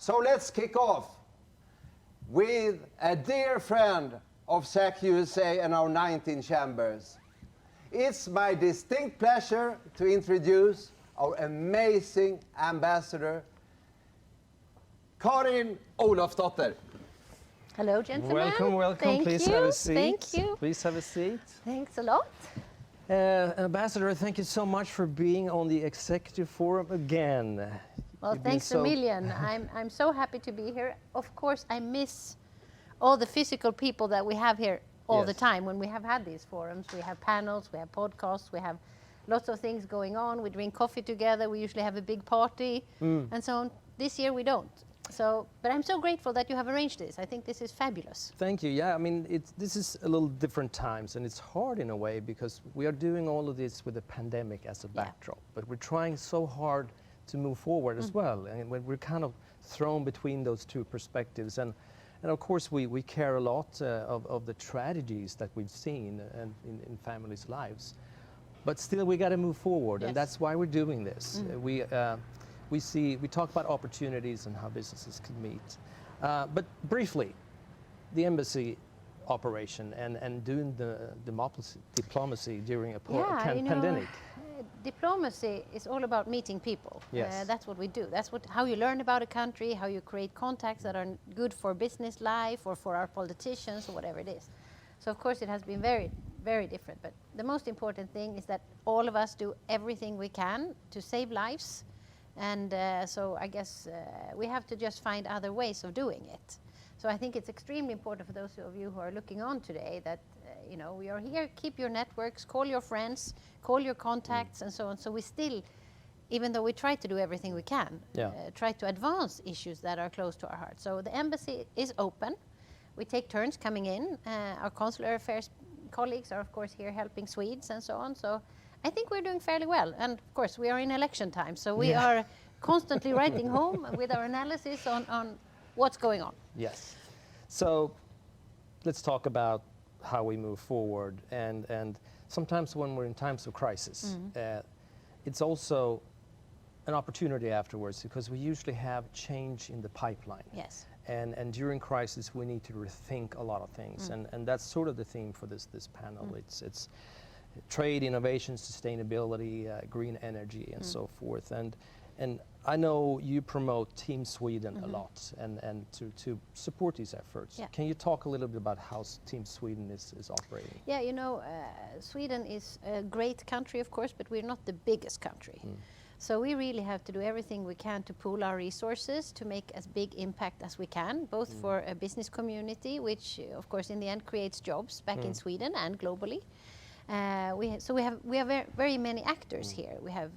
So let's kick off with a dear friend of SACC-USA and our 19 chambers. It's my distinct pleasure to introduce our amazing ambassador, Karin Olofsdotter. Hello, gentlemen. Welcome, welcome. Thank Please you. have a seat. Thank you. Please have a seat. Thanks a lot. Ambassador, thank you so much for being on the Executive Forum again. Well, You've been thanks a million. I'm so happy to be here. Of course, I miss all the physical people that we have here all the time when we have had these forums. We have panels, we have podcasts, we have lots of things going on. We drink coffee together. We usually have a big party and so on. This year we don't. So, but I'm so grateful that you have arranged this. I think this is fabulous. Thank you. Yeah, I mean, this is a little different times, and it's hard in a way because we are doing all of this with a pandemic as a backdrop. But we're trying so hard to move forward as well, and we're kind of thrown between those two perspectives. And of course, we care a lot of the tragedies that we've seen in families' lives. But still, we got to move forward, and that's why we're doing this. We talk about opportunities and how businesses can meet. But briefly, the embassy operation and doing the diplomacy during a pandemic. Diplomacy is all about meeting people. Yes. That's what we do. That's how you learn about a country, how you create contacts that are good for business life or for our politicians or whatever it is. So of course it has been very, very different. But the most important thing is that all of us do everything we can to save lives. And so I guess we have to just find other ways of doing it. So I think it's extremely important for those of you who are looking on today that, you know, we are here, keep your networks, call your friends, call your contacts and so on. So we still, even though we try to do everything we can, try to advance issues that are close to our heart. So the embassy is open. We take turns coming in. Our consular affairs colleagues are of course here helping Swedes and so on. So I think we're doing fairly well. And of course we are in election time. So we are constantly writing home with our analysis on what's going on. Yes. So let's talk about how we move forward. And sometimes when we're in times of crisis, it's also an opportunity afterwards because we usually have change in the pipeline. Yes. And during crisis, we need to rethink a lot of things. And that's sort of the theme for this panel. It's trade, innovation, sustainability, green energy, and so forth. And I know you promote Team Sweden a lot and to support these efforts. Yeah. Can you talk a little bit about how Team Sweden is operating? Yeah, you know, Sweden is a great country, of course, but we're not the biggest country. So we really have to do everything we can to pool our resources to make as big impact as we can, both for a business community, which of course in the end creates jobs back in Sweden and globally. We have very many actors here. We have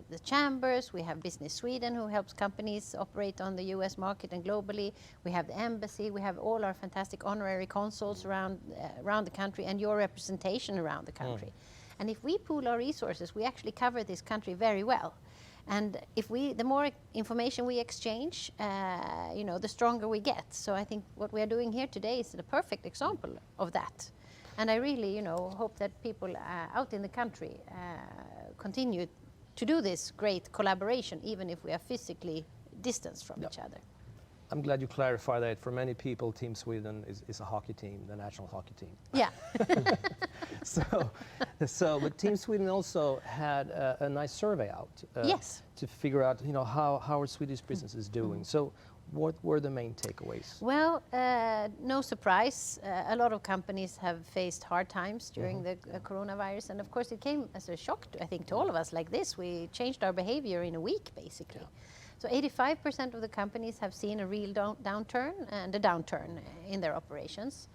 the chambers, we have Business Sweden who helps companies operate on the US market and globally. We have the embassy, we have all our fantastic honorary consuls around the country and your representation around the country. And if we pool our resources, we actually cover this country very well. And the more information we exchange, you know, the stronger we get. So I think what we are doing here today is the perfect example of that. And I really, you know, hope that people out in the country continue to do this great collaboration, even if we are physically distanced from each other. I'm glad you clarified that. For many people, Team Sweden is a hockey team, the national hockey team. Yeah. But Team Sweden also had a nice survey out to figure out, you know, how our Swedish business is doing. So what were the main takeaways? Well, no surprise. A lot of companies have faced hard times during the coronavirus. And of course, it came as a shock, I think, to all of us like this. We changed our behavior in a week, basically. Yeah. So 85% of the companies have seen a real downturn and a downturn in their operations.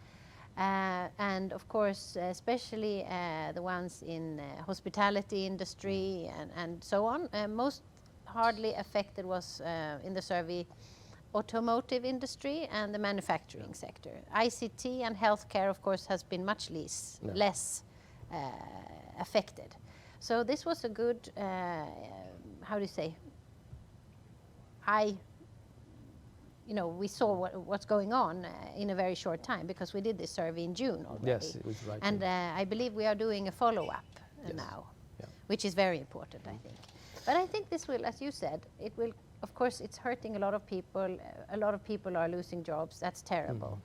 And of course, especially the ones in hospitality industry and so on. Most hardly affected was in the survey automotive industry and the manufacturing sector. ICT and healthcare, of course, has been much less affected. So this was a good, how do you say, we saw what's going on in a very short time because we did this survey in June already. Yes, it was right. And I believe we are doing a follow-up now, which is very important, I think. But I think this will, as you said, it will of course, it's hurting a lot of people. A lot of people are losing jobs. That's terrible.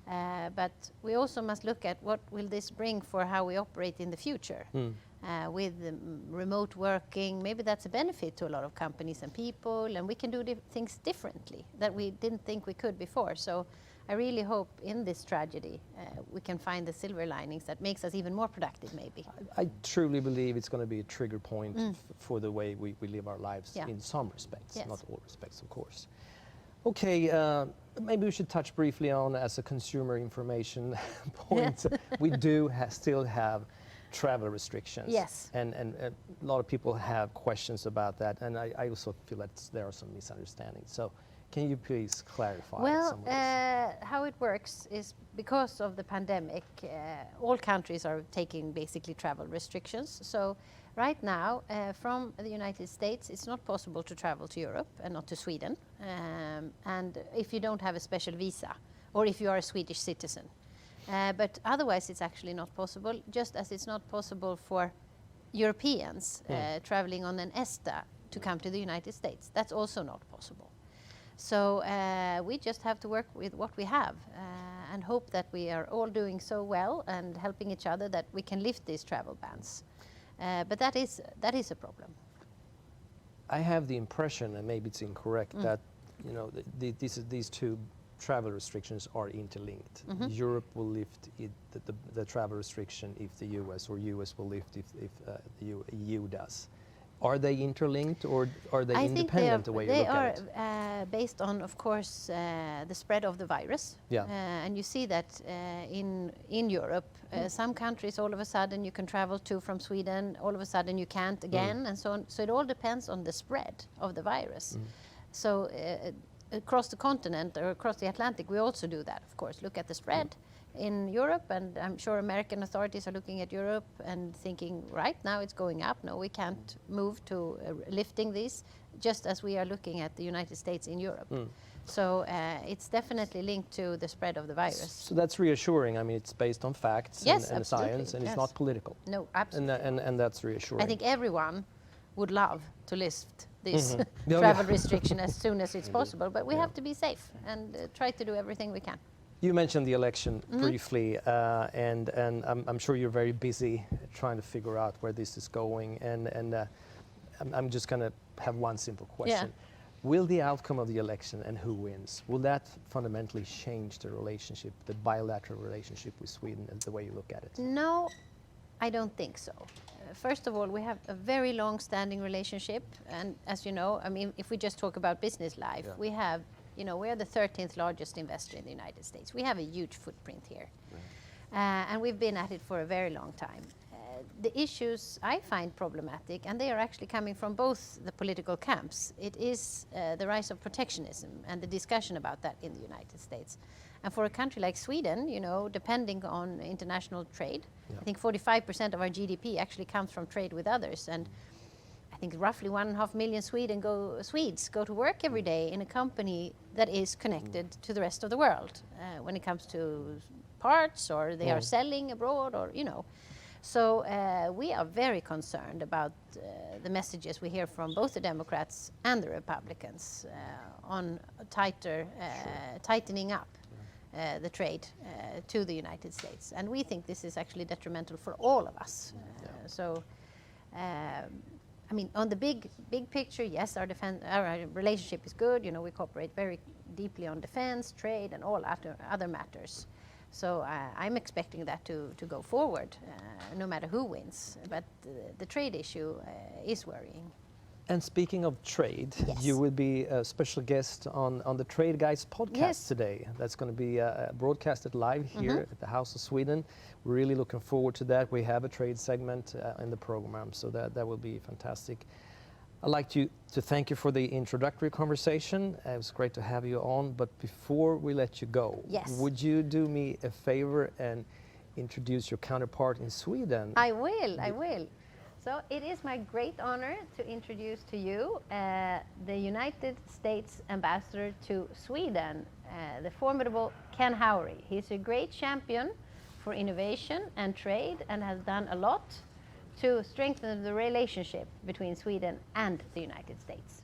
But we also must look at what will this bring for how we operate in the future. With remote working, maybe that's a benefit to a lot of companies and people, and we can do things differently that we didn't think we could before. So I really hope in this tragedy we can find the silver linings that makes us even more productive, maybe. I truly believe it's going to be a trigger point for the way we live our lives in some respects, not all respects, of course. Okay, maybe we should touch briefly on, as a consumer information point, we do still have travel restrictions. Yes. And a lot of people have questions about that, and I also feel that there are some misunderstandings. So can you please clarify some of this? How it works is because of the pandemic, all countries are taking basically travel restrictions. So right now, from the United States, it's not possible to travel to Europe and not to Sweden. And if you don't have a special visa, or if you are a Swedish citizen. But otherwise, it's actually not possible, just as it's not possible for Europeans traveling on an ESTA to come to the United States. That's also not possible. So we just have to work with what we have and hope that we are all doing so well and helping each other that we can lift these travel bans. But that is a problem. I have the impression, and maybe it's incorrect, that these two travel restrictions are interlinked. Europe will lift the travel restriction if the US, or US will lift if the EU does. Are they interlinked, or are they independent the way you look at it? They are based on, of course, the spread of the virus. And you see that in Europe, some countries all of a sudden you can travel to from Sweden, all of a sudden you can't again, and so on. So it all depends on the spread of the virus. So across the continent or across the Atlantic, we also do that, of course. Look at the spread in Europe, and I'm sure American authorities are looking at Europe and thinking, right now it's going up. No, we can't move to lifting these, just as we are looking at the United States in Europe. So it's definitely linked to the spread of the virus. So that's reassuring. I mean, it's based on facts and science, and it's not political. No, absolutely. And that's reassuring. I think everyone would love to lift this travel restriction as soon as it's possible, but we have to be safe and try to do everything we can. You mentioned the election briefly, and I'm sure you're very busy trying to figure out where this is going, and I'm just going to have one simple question. Will the outcome of the election and who wins, will that fundamentally change the relationship, the bilateral relationship with Sweden, and the way you look at it? No, I don't think so. First of all, we have a very long-standing relationship, and as you know, I mean, if we just talk about business life, we have, we are the 13th largest investor in the United States. We have a huge footprint here, and we've been at it for a very long time. The issues I find problematic, and they are actually coming from both the political camps, it is the rise of protectionism and the discussion about that in the United States. And for a country like Sweden, depending on international trade, I think 45% of our GDP actually comes from trade with others. And I think roughly 1.5 million Swedes go to work every day in a company that is connected to the rest of the world when it comes to parts, or they are selling abroad, or So we are very concerned about the messages we hear from both the Democrats and the Republicans on tightening up the trade to the United States. And we think this is actually detrimental for all of us. I mean, on the big picture, yes, our relationship is good. We cooperate very deeply on defense, trade, and all other matters. So I'm expecting that to go forward, no matter who wins. But the trade issue is worrying. And speaking of trade, you will be a special guest on the Trade Guys podcast today. That's going to be broadcasted live here at the House of Sweden. We're really looking forward to that. We have a trade segment in the program, so that will be fantastic. I'd like to thank you for the introductory conversation. It was great to have you on. But before we let you go, would you do me a favor and introduce your counterpart in Sweden? I will. So it is my great honor to introduce to you the United States Ambassador to Sweden, the formidable Ken Howry. He's a great champion for innovation and trade and has done a lot to strengthen the relationship between Sweden and the United States.